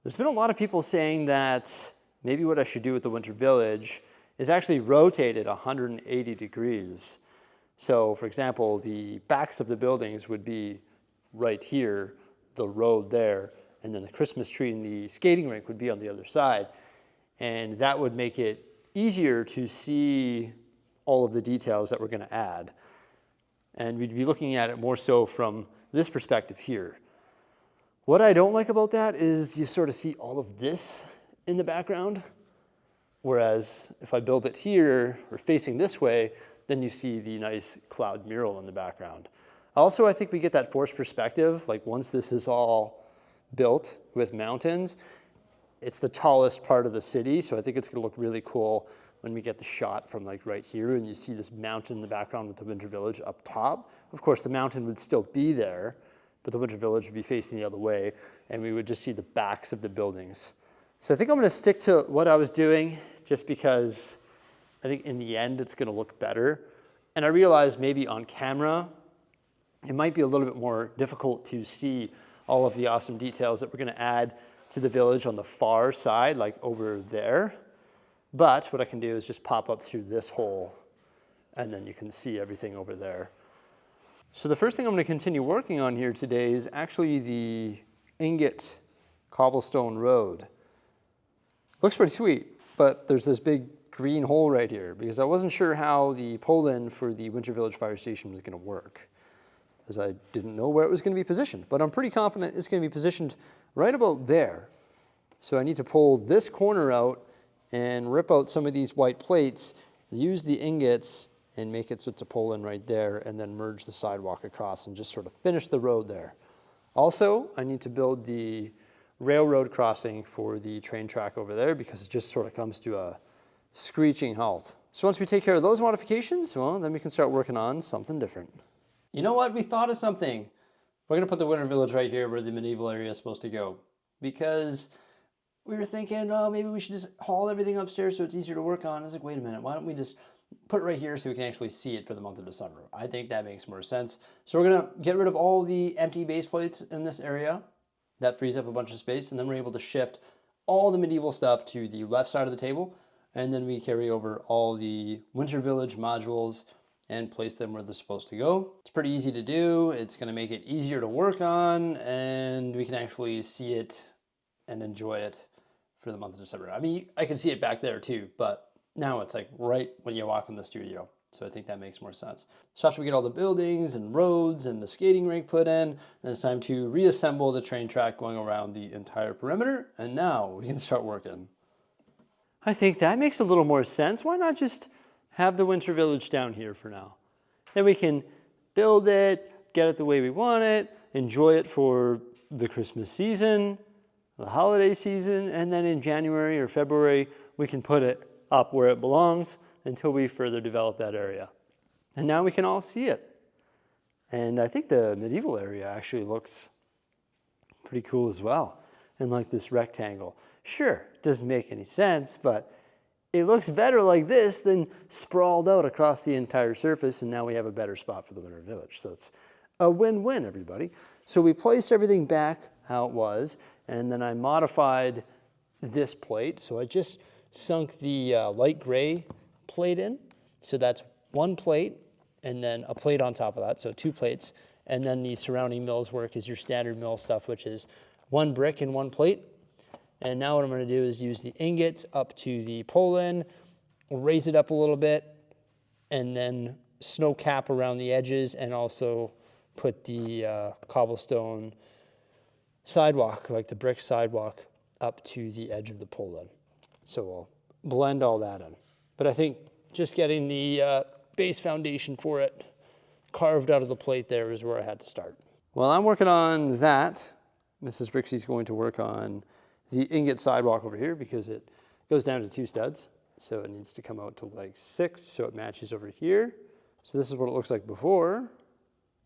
There's been a lot of people saying that maybe what I should do with the winter village is actually rotate it 180 degrees. So for example, the backs of the buildings would be right here, the road there, and then the Christmas tree and the skating rink would be on the other side. And that would make it easier to see all of the details that we're going to add. And we'd be looking at it more so from this perspective here. What I don't like about that is you sort of see all of this in the background. Whereas if I build it here or facing this way, then you see the nice cloud mural in the background. Also, I think we get that forced perspective. Like once this is all built with mountains, it's the tallest part of the city. So I think it's gonna look really cool when we get the shot from like right here and you see this mountain in the background with the winter village up top. Of course, the mountain would still be there, but the winter village would be facing the other way and we would just see the backs of the buildings. So I think I'm gonna stick to what I was doing just because I think in the end it's gonna look better. And I realized maybe on camera, it might be a little bit more difficult to see all of the awesome details that we're gonna add to the village on the far side, like over there. But what I can do is just pop up through this hole and then you can see everything over there. So the first thing I'm gonna continue working on here today is actually the ingot cobblestone road. Looks pretty sweet, but there's this big green hole right here because I wasn't sure how the pull-in for the Winter Village Fire Station was gonna work, as I didn't know where it was gonna be positioned, but I'm pretty confident it's gonna be positioned right about there. So I need to pull this corner out and rip out some of these white plates, use the ingots and make it so it's a pull-in right there, and then merge the sidewalk across and just sort of finish the road there. Also, I need to build the railroad crossing for the train track over there because it just sort of comes to a screeching halt. So once we take care of those modifications, well, then we can start working on something different. You know what? We thought of something. We're gonna put the winter village right here where the medieval area is supposed to go because we were thinking, oh, maybe we should just haul everything upstairs so it's easier to work on. I was like, wait a minute, why don't we just put it right here so we can actually see it for the month of December? I think that makes more sense. So we're gonna get rid of all the empty base plates in this area. That frees up a bunch of space, and then we're able to shift all the medieval stuff to the left side of the table, and then we carry over all the Winter Village modules and place them where they're supposed to go. It's pretty easy to do. It's gonna make it easier to work on, and we can actually see it and enjoy it for the month of December. I mean, I can see it back there too, but now it's like right when you walk in the studio. So I think that makes more sense. So after we get all the buildings and roads and the skating rink put in, then it's time to reassemble the train track going around the entire perimeter. And now we can start working. I think that makes a little more sense. Why not just have the Winter Village down here for now? Then we can build it, get it the way we want it, enjoy it for the Christmas season, the holiday season, and then in January or February, we can put it up where it belongs until we further develop that area. And now we can all see it. And I think the medieval area actually looks pretty cool as well. And like this rectangle. Sure, it doesn't make any sense, but it looks better like this than sprawled out across the entire surface, and now we have a better spot for the Winter Village. So it's a win-win, everybody. So we placed everything back how it was, and then I modified this plate. So I just sunk the light gray plate in. So that's one plate and then a plate on top of that, so 2 plates. And then the surrounding mills work is your standard mill stuff, which is 1 brick and 1 plate. And now what I'm gonna do is use the ingots up to the pull-in, raise it up a little bit, and then snow cap around the edges, and also put the cobblestone sidewalk, like the brick sidewalk, up to the edge of the pull-in. So we'll blend all that in. But I think just getting the base foundation for it carved out of the plate there is where I had to start. While I'm working on that, Mrs. Brixie's going to work on the ingot sidewalk over here because it goes down to 2 studs. So it needs to come out to like 6, so it matches over here. So this is what it looks like before.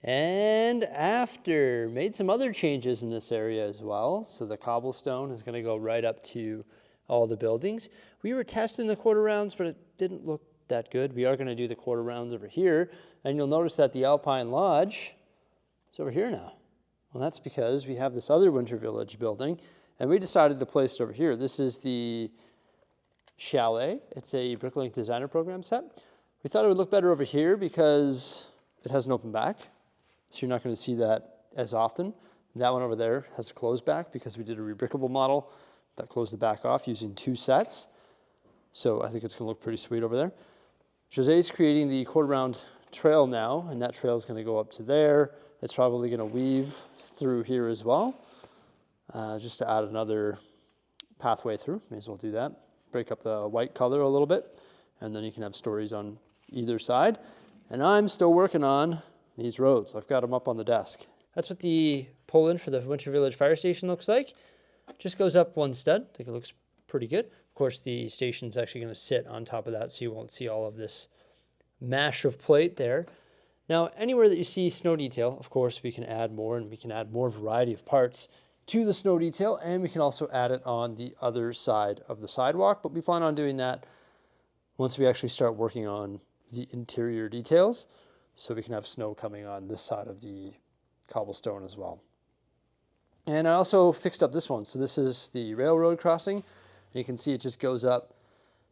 And after, made some other changes in this area as well. So the cobblestone is gonna go right up to all the buildings. We were testing the quarter rounds, but it didn't look that good. We are gonna do the quarter rounds over here. And you'll notice that the Alpine Lodge is over here now. Well, that's because we have this other Winter Village building, And we decided to place it over here. This is the Chalet. It's a Bricklink designer program set. We thought it would look better over here because it has an open back. So you're not going to see that as often. That one over there has a closed back because we did a rebrickable model that closed the back off using 2 sets. So I think it's going to look pretty sweet over there. José's creating the quarter round trail now, and that trail is going to go up to there. It's probably going to weave through here as well, just to add another pathway through. May as well do that. Break up the white color a little bit, and then you can have stories on either side. And I'm still working on these roads. I've got them up on the desk. That's what the pull-in for the Winter Village Fire Station looks like. Just goes up 1 stud. I think it looks pretty good. Of course, the station's actually going to sit on top of that, so you won't see all of this mash of plate there. Now, anywhere that you see snow detail, of course, we can add more, and we can add more variety of parts to the snow detail, and we can also add it on the other side of the sidewalk, but we plan on doing that once we actually start working on the interior details, so we can have snow coming on this side of the cobblestone as well. And I also fixed up this one. So this is the railroad crossing. And you can see it just goes up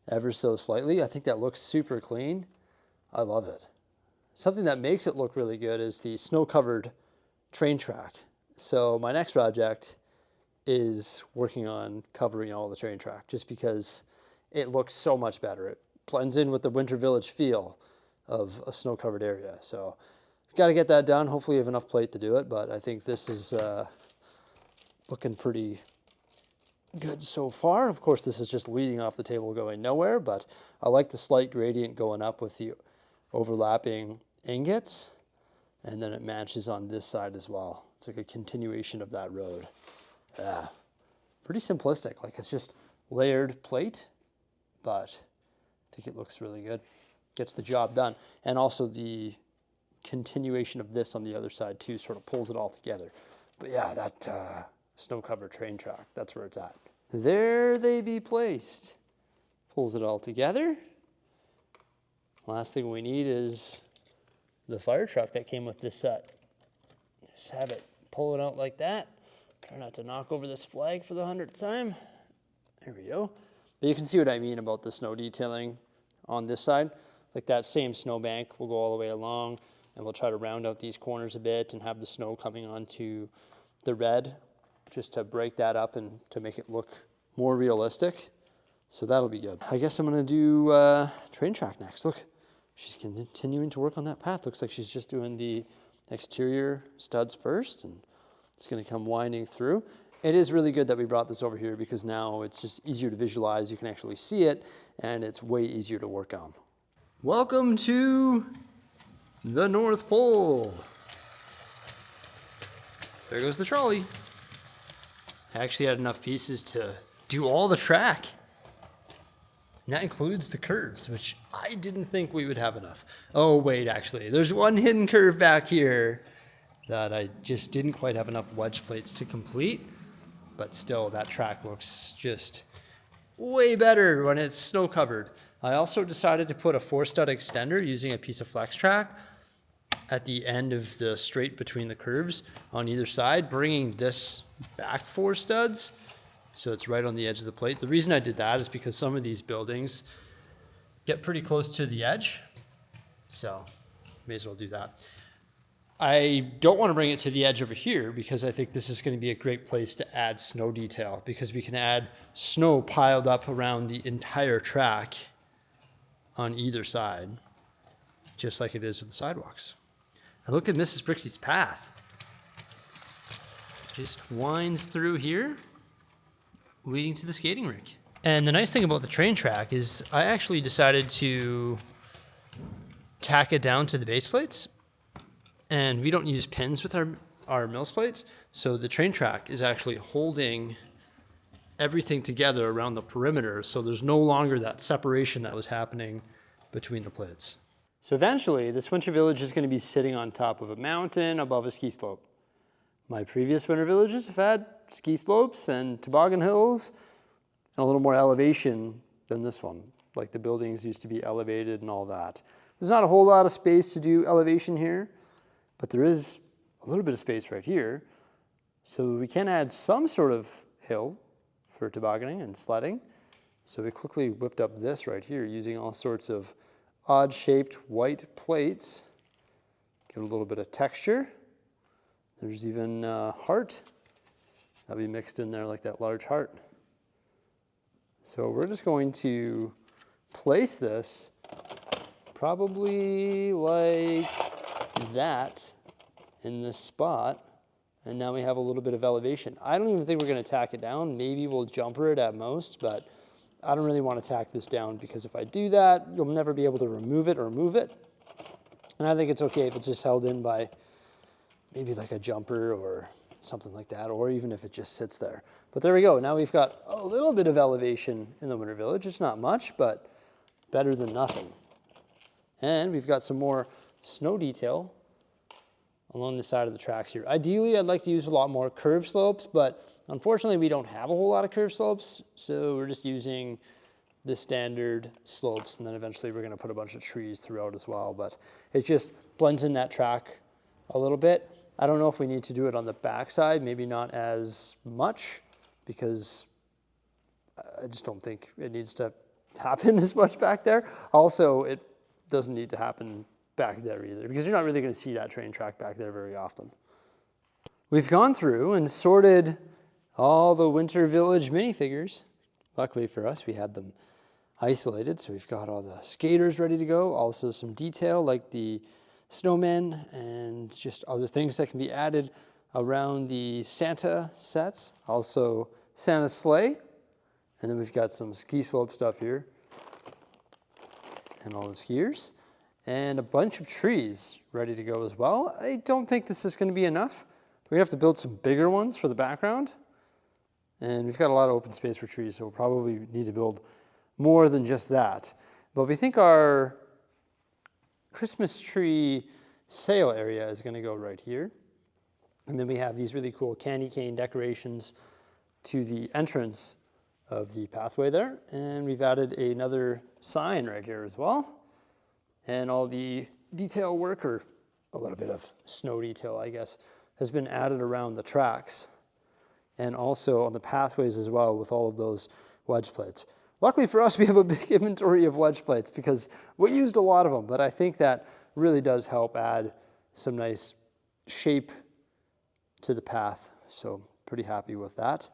ever so slightly. I think that looks super clean. I love it. Something that makes it look really good is the snow-covered train track. So my next project is working on covering all the train track just because it looks so much better. It blends in with the Winter Village feel of a snow-covered area. So got to get that done. Hopefully you have enough plate to do it, but I think this is looking pretty good so far. Of course, this is just leading off the table going nowhere, but I like the slight gradient going up with the overlapping ingots, and then it matches on this side as well. It's like a continuation of that road. Yeah, pretty simplistic. Like it's just layered plate, but I think it looks really good. Gets the job done. And also the continuation of this on the other side too sort of pulls it all together. But yeah, that snow-covered train track, that's where it's at. There they be placed. Pulls it all together. Last thing we need is the fire truck that came with this set. Just have it pull it out like that. Try not to knock over this flag for the 100th time. There we go. But you can see what I mean about the snow detailing on this side. Like that same snowbank will go all the way along, and we'll try to round out these corners a bit and have the snow coming onto the red just to break that up and to make it look more realistic. So that'll be good. I guess I'm gonna do train track next. Look, she's continuing to work on that path. Looks like she's just doing the exterior studs first, and it's gonna come winding through. It is really good that we brought this over here because now it's just easier to visualize. You can actually see it, and it's way easier to work on. Welcome to the North Pole. There goes the trolley. I actually had enough pieces to do all the track. And that includes the curves, which I didn't think we would have enough. Oh, wait, actually, there's one hidden curve back here that I just didn't quite have enough wedge plates to complete. But still, that track looks just way better when it's snow covered. I also decided to put a 4-stud extender using a piece of flex track at the end of the straight between the curves on either side, bringing this back 4 studs so it's right on the edge of the plate. The reason I did that is because some of these buildings get pretty close to the edge, so may as well do that. I don't want to bring it to the edge over here because I think this is going to be a great place to add snow detail because we can add snow piled up around the entire track on either side, just like it is with the sidewalks. And look at Mrs. Bricksie's path. Just winds through here, leading to the skating rink. And the nice thing about the train track is I actually decided to tack it down to the base plates, and we don't use pins with our mills plates, so the train track is actually holding everything together around the perimeter, so there's no longer that separation that was happening between the plates. So eventually, this winter village is going to be sitting on top of a mountain above a ski slope. My previous winter villages have had ski slopes and toboggan hills and a little more elevation than this one. Like the buildings used to be elevated and all that. There's not a whole lot of space to do elevation here, but there is a little bit of space right here. So we can add some sort of hill for tobogganing and sledding. So we quickly whipped up this right here using all sorts of odd-shaped white plates. Give it a little bit of texture. There's even a heart that'll be mixed in there like that large heart. So we're just going to place this probably like that in this spot. And now we have a little bit of elevation. I don't even think we're going to tack it down. Maybe we'll jumper it at most, but I don't really want to tack this down because if I do that, you'll never be able to remove it or move it. And I think it's okay if it's just held in by maybe like a jumper or something like that, or even if it just sits there. But there we go. Now we've got a little bit of elevation in the Winter Village. It's not much, but better than nothing. And we've got some more snow detail along the side of the tracks here. Ideally, I'd like to use a lot more curved slopes, but unfortunately we don't have a whole lot of curved slopes, so we're just using the standard slopes, and then eventually we're going to put a bunch of trees throughout as well, but it just blends in that track a little bit. I don't know if we need to do it on the back side, maybe not as much, because I just don't think it needs to happen as much back there. Also, it doesn't need to happen back there either, because you're not really going to see that train track back there very often. We've gone through and sorted all the Winter Village minifigures. Luckily for us, we had them isolated, so we've got all the skaters ready to go, also some detail like the snowmen and just other things that can be added around the Santa sets, also Santa's sleigh, and then we've got some ski slope stuff here and all the skiers, and a bunch of trees ready to go as well. I don't think this is going to be enough. We have to build some bigger ones for the background, and we've got a lot of open space for trees, so we'll probably need to build more than just that. But we think our Christmas tree sail area is going to go right here. And then we have these really cool candy cane decorations to the entrance of the pathway there. And we've added another sign right here as well. And all the detail work, or a little bit of snow detail, I guess, has been added around the tracks and also on the pathways as well with all of those wedge plates. Luckily for us, we have a big inventory of wedge plates because we used a lot of them, but I think that really does help add some nice shape to the path. So pretty happy with that.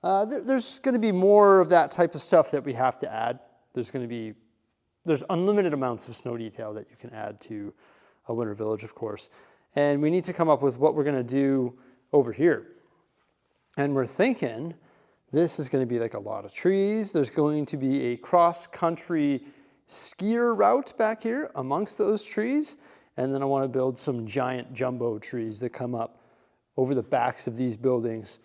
There's going to be more of that type of stuff that we have to add. There's unlimited amounts of snow detail that you can add to a Winter Village, of course. And we need to come up with what we're going to do over here. And we're thinking this is going to be like a lot of trees. There's going to be a cross-country skier route back here amongst those trees. And then I want to build some giant jumbo trees that come up over the backs of these buildings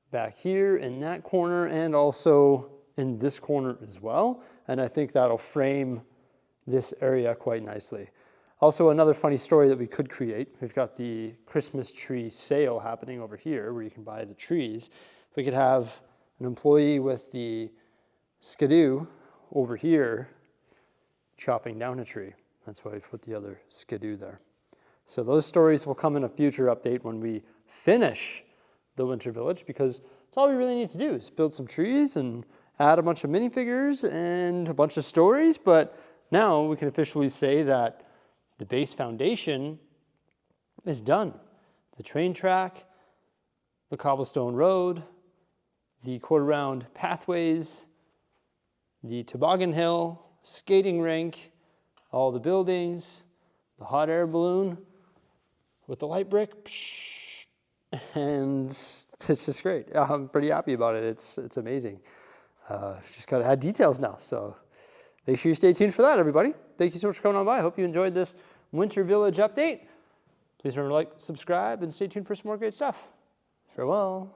back here in that corner and also in this corner as well. And I think that'll frame this area quite nicely. Also, another funny story that we could create, we've got the Christmas tree sale happening over here where you can buy the trees. We could have an employee with the skidoo over here chopping down a tree. That's why we've put the other skidoo there. So those stories will come in a future update when we finish the Winter Village, because it's all we really need to do is build some trees and add a bunch of minifigures and a bunch of stories. But now we can officially say that the base foundation is done. The train track, the cobblestone road, the quarter-round pathways, the toboggan hill, skating rink, all the buildings, the hot air balloon with the light brick, and it's just great. I'm pretty happy about it. It's amazing. Just got to add details now, so make sure you stay tuned for that, everybody. Thank you so much for coming on by. I hope you enjoyed this Winter Village update. Please remember to like, subscribe, and stay tuned for some more great stuff. Farewell.